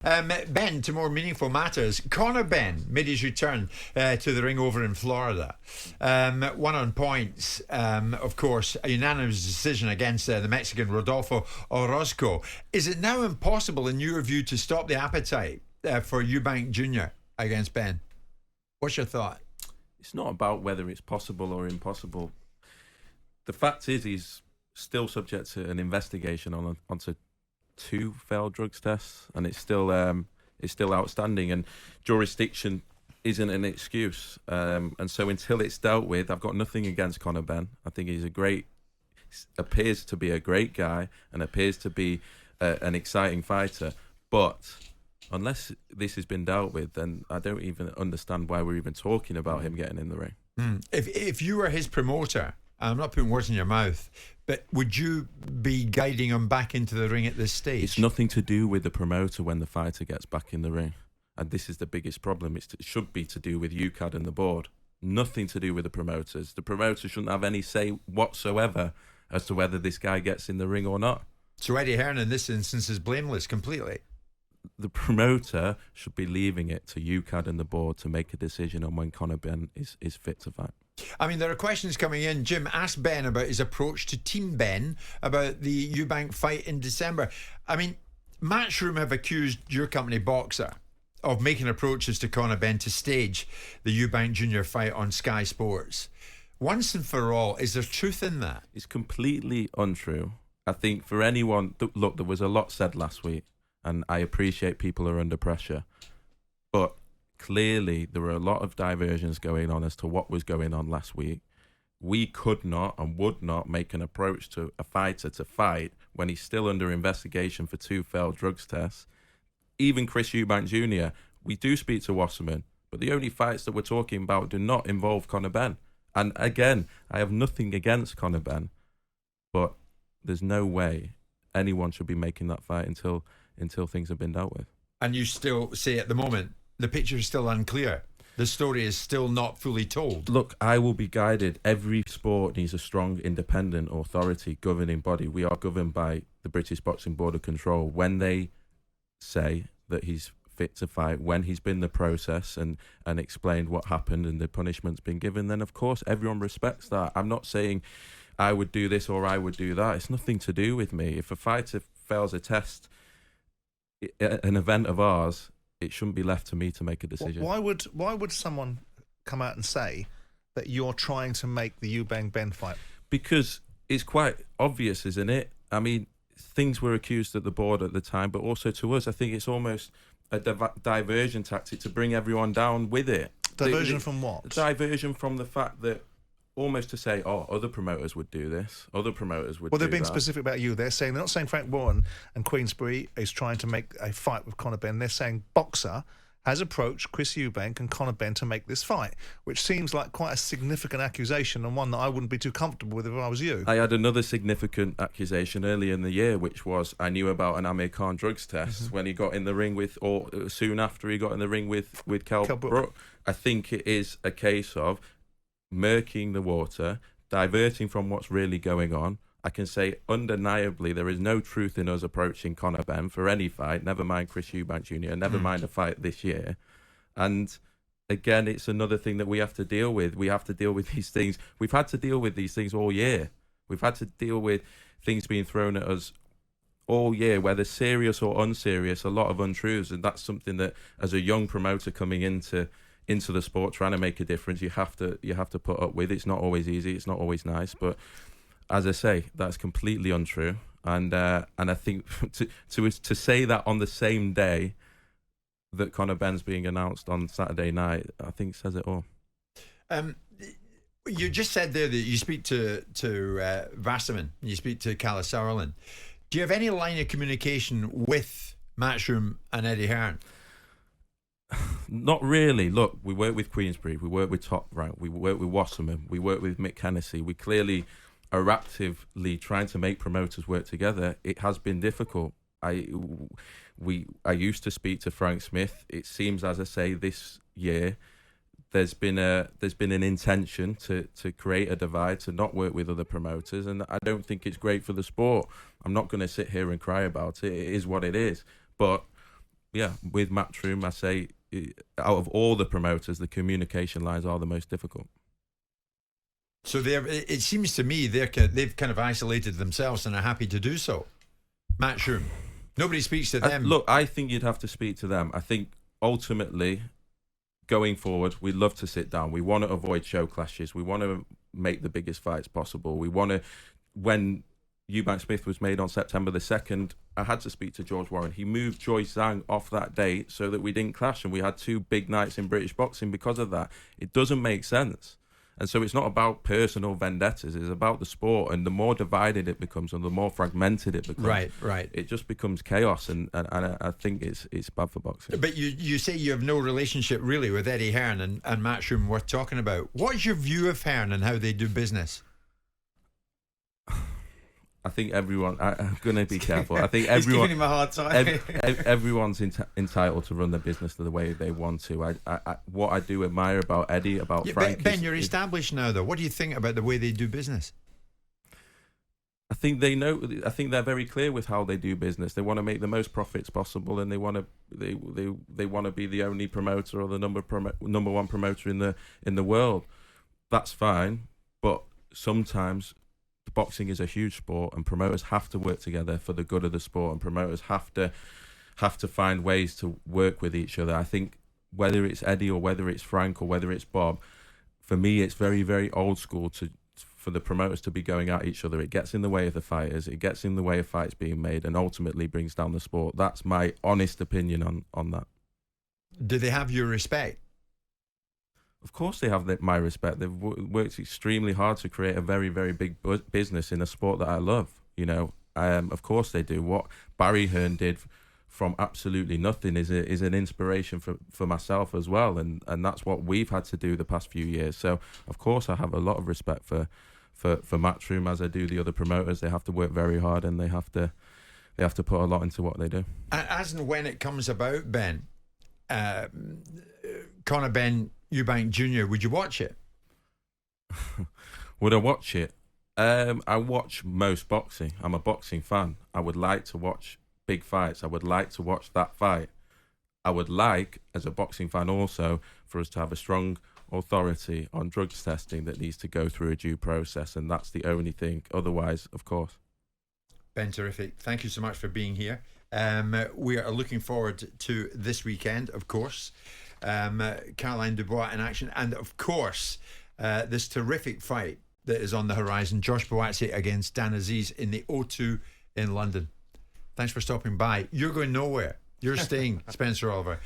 Ben, to more meaningful matters, Conor Benn made his return to the ring over in Florida. Won on points, of course, a unanimous decision against the Mexican Rodolfo Orozco. Is it now impossible, in your view, to stop the appetite for Eubank Jr. against Ben? What's your thought? It's not about whether it's possible or impossible. The fact is, he's still subject to an investigation onto 2 failed drugs tests, and it's still outstanding, and jurisdiction isn't an excuse, and so until it's dealt with, I've got nothing against Conor Benn. I think he's appears to be a great guy and appears to be an exciting fighter, but unless this has been dealt with, then I don't even understand why we're even talking about him getting in the ring. If you were his promoter, I'm not putting words in your mouth, but would you be guiding him back into the ring at this stage? It's nothing to do with the promoter when the fighter gets back in the ring. And this is the biggest problem. It should be to do with UKAD and the board. Nothing to do with the promoters. The promoters shouldn't have any say whatsoever as to whether this guy gets in the ring or not. So Eddie Hearn in this instance is blameless completely. The promoter should be leaving it to UKAD and the board to make a decision on when Conor Benn is fit to fight. I mean, there are questions coming in. Jim asked Ben about his approach to Team Ben about the Eubank fight in December. I mean, Matchroom have accused your company, Boxer, of making approaches to Conor Benn to stage the Eubank Jr. fight on Sky Sports. Once and for all, is there truth in that? It's completely untrue. I think for anyone... Look, there was a lot said last week, and I appreciate people are under pressure. But clearly, there were a lot of diversions going on as to what was going on last week. We could not and would not make an approach to a fighter to fight when he's still under investigation for 2 failed drugs tests. Even Chris Eubank Jr., we do speak to Wasserman, but the only fights that we're talking about do not involve Conor Benn. And again, I have nothing against Conor Benn, but there's no way anyone should be making that fight until things have been dealt with. And you still say at the moment, the picture is still unclear. The story is still not fully told. Look, I will be guided. Every sport needs a strong, independent authority, governing body. We are governed by the British Boxing Board of Control. When they say that he's fit to fight, when he's been the process and explained what happened and the punishment's been given, then of course everyone respects that. I'm not saying I would do this or I would do that. It's nothing to do with me. If a fighter fails a test, an event of ours, it shouldn't be left to me to make a decision. Why would someone come out and say that you're trying to make the Eubank Benn fight? Because it's quite obvious, isn't it? I mean, things were accused at the board at the time, but also to us. I think it's almost a diversion tactic to bring everyone down with it. Diversion from what? Diversion from the fact that almost to say, oh, other promoters would do this. Other promoters would do that. Well, they're being specific about you. They're not saying Frank Warren and Queensberry is trying to make a fight with Conor Benn. They're saying Boxer has approached Chris Eubank and Conor Benn to make this fight, which seems like quite a significant accusation and one that I wouldn't be too comfortable with if I was you. I had another significant accusation earlier in the year, which was I knew about an Amir Khan drugs test when he got in the ring with, or soon after he got in the ring with Kell Brook. I think it is a case of murking the water, diverting from what's really going on. I can say undeniably there is no truth in us approaching Conor Benn for any fight, never mind Chris Eubank Jr., never mind a fight this year. And again, it's another thing that we have to deal with. We have to deal with these things. We've had to deal with these things all year. We've had to deal with things being thrown at us all year, whether serious or unserious, a lot of untruths. And that's something that, as a young promoter coming into the sport, trying to make a difference, you have to put up with. It's not always easy, it's not always nice, but as I say, that's completely untrue. And I think to say that on the same day that Conor Benn's being announced on Saturday night, I think says it all. You just said there that you speak to Wasserman, you speak to Kalle Sauerland. Do you have any line of communication with Matchroom and Eddie Hearn? Not really. Look, we work with Queensberry, we work with Top Rank, we work with Wasserman, we work with Mick Hennessy. We clearly are actively trying to make promoters work together. It has been difficult. I used to speak to Frank Smith. It seems, as I say, this year there's been an intention to create a divide, to not work with other promoters, and I don't think it's great for the sport. I'm not going to sit here and cry about it. It is what it is. But yeah, with Matchroom, I say out of all the promoters, the communication lines are the most difficult. So it seems to me they've kind of isolated themselves and are happy to do so. Matchroom, nobody speaks to them. Look, I think you'd have to speak to them. I think ultimately, going forward, we'd love to sit down. We want to avoid show clashes. We want to make the biggest fights possible. We want to, when Eubank Smith was made on September the 2nd, I had to speak to George Warren. He moved Joyce Zhang off that date so that we didn't clash, and we had 2 big nights in British boxing because of that. It doesn't make sense. And so it's not about personal vendettas, it's about the sport, and the more divided it becomes and the more fragmented it becomes, right, it just becomes chaos, and I think it's bad for boxing. But you say you have no relationship really with Eddie Hearn and Matchroom worth talking about. What's your view of Hearn and how they do business? I think everyone. I'm going to be careful. I think everyone. He's giving him a hard time. Everyone's entitled to run their business the way they want to. What I do admire about Eddie, about Frank. Ben, you're established now, though. What do you think about the way they do business? I think they know. I think they're very clear with how they do business. They want to make the most profits possible, and they want to. They want to be the only promoter or the number one promoter in the world. That's fine, but sometimes boxing is a huge sport, and promoters have to work together for the good of the sport, and promoters have to find ways to work with each other. I think whether it's Eddie or whether it's Frank or whether it's Bob, for me it's very, very old school for the promoters to be going at each other. It gets in the way of the fighters, it gets in the way of fights being made, and ultimately brings down the sport. That's my honest opinion on that. Do they have your respect? Of course they have my respect. They've worked extremely hard to create a very, very big business in a sport that I love. You know, of course they do. What Barry Hearn did from absolutely nothing is an inspiration for myself as well, and that's what we've had to do the past few years. So of course I have a lot of respect for Matchroom, as I do the other promoters. They have to work very hard, and they have to put a lot into what they do. As and when it comes about, Ben, Conor Benn Eubank Jr., would you watch it? Would I watch it? I watch most boxing. I'm a boxing fan. I would like to watch big fights. I would like to watch that fight. I would like, as a boxing fan also, for us to have a strong authority on drugs testing that needs to go through a due process, and that's the only thing. Otherwise, of course. Ben, terrific. Thank you so much for being here. We are looking forward to this weekend, of course. Caroline Dubois in action, and of course this terrific fight that is on the horizon, Josh Buatsi against Dan Aziz in the O2 in London. Thanks for stopping by. You're going nowhere. You're staying, Spencer Oliver.